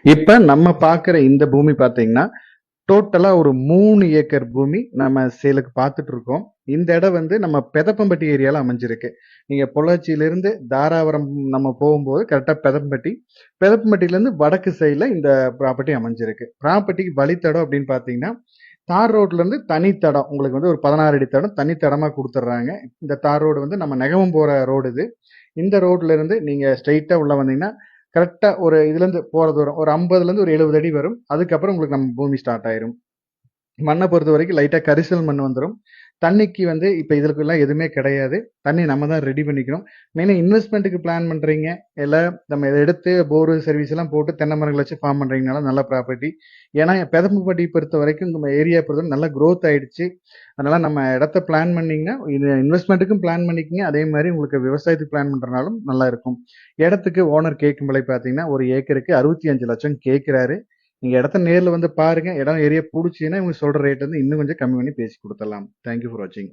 இப்ப நம்ம பார்க்குற இந்த பூமி பார்த்தீங்கன்னா, டோட்டலா ஒரு 3 ஏக்கர் பூமி நம்ம சேலுக்கு பார்த்துட்டு இருக்கோம். இந்த இடம் வந்து நம்ம பெதப்பம்பட்டி ஏரியால அமைஞ்சிருக்கு. நீங்க பொள்ளாச்சியிலிருந்து தாராபுரம் நம்ம போகும்போது கரெக்ட்டா பெதப்பம்பட்டி. பெதப்பம்பட்டியிலேருந்து வடக்கு சைடுல இந்த ப்ராப்பர்ட்டி அமைஞ்சிருக்கு. ப்ராப்பர்ட்டிக்கு வழித்தடம் அப்படின்னு பார்த்தீங்கன்னா, தார் ரோட்லேருந்து தனி தடம். உங்களுக்கு வந்து ஒரு 16 அடி தடம் தனி தடமா குடுத்துடுறாங்க. இந்த தார் ரோடு வந்து நம்ம நெகமம் போற ரோடு இது. இந்த ரோட்ல இருந்து நீங்க ஸ்ட்ரெயிட்டா உள்ள வந்தீங்கன்னா, கரெக்ட்டா ஒரு இதுலேருந்து போற தூரம் ஒரு 50லேருந்து ஒரு 70 அடி வரும். அதுக்கப்புறம் உங்களுக்கு நம்ம பூமி ஸ்டார்ட் ஆயிரும். மண்ண பொறுத்தவரைக்கும் லைட்டா கரிசல் மண் வந்துரும். தண்ணிக்கு வந்து இப்ப இதுக்குல்லாம் எதுவுமே கிடையாது. தண்ணி நம்ம தான் ரெடி பண்ணிக்கணும். மெயினா இன்வெஸ்ட்மென்ட்க்கு பிளான் பண்றீங்க, இல்ல நம்ம இத எடுத்து போர் சர்வீஸ் எல்லாம் போட்டு தென்னை மரங்கள வச்சு ஃபார்ம் பண்றீங்கனாலும் நல்ல ப்ராப்பர்ட்டி. ஏன்னா பெதம்பட்டி பொறுத்தவரைக்கும் நம்ம ஏரியா பொறுத்தவரை நல்லா குரோத் ஆயிடுச்சு. அதனால நம்ம இடத்த பிளான் பண்ணீங்கன்னா, இது இன்வெஸ்ட்மென்ட்க்கும் பிளான் பண்ணிக்கங்க. அதே மாரி உங்களுக்கு விவசாயத்துக்கு பிளான் பண்றனாலும் நல்லா இருக்கும். இடத்துக்கு ஓனர் கேட்கும் விலை பார்த்தீங்கன்னா, ஒரு ஏக்கருக்கு 65,00,000 கேட்கிறாரு. நீங்க இடத்த நேர்ல வந்து பாருங்க. இடம் ஏரியா புடிச்சுதுன்னா, இவங்க சொல்ற ரேட் வந்து இன்னும் கொஞ்சம் கம்மி பண்ணி பேசி குடுத்துடலாம். தேங்க் யூ ஃபார் வாட்சிங்.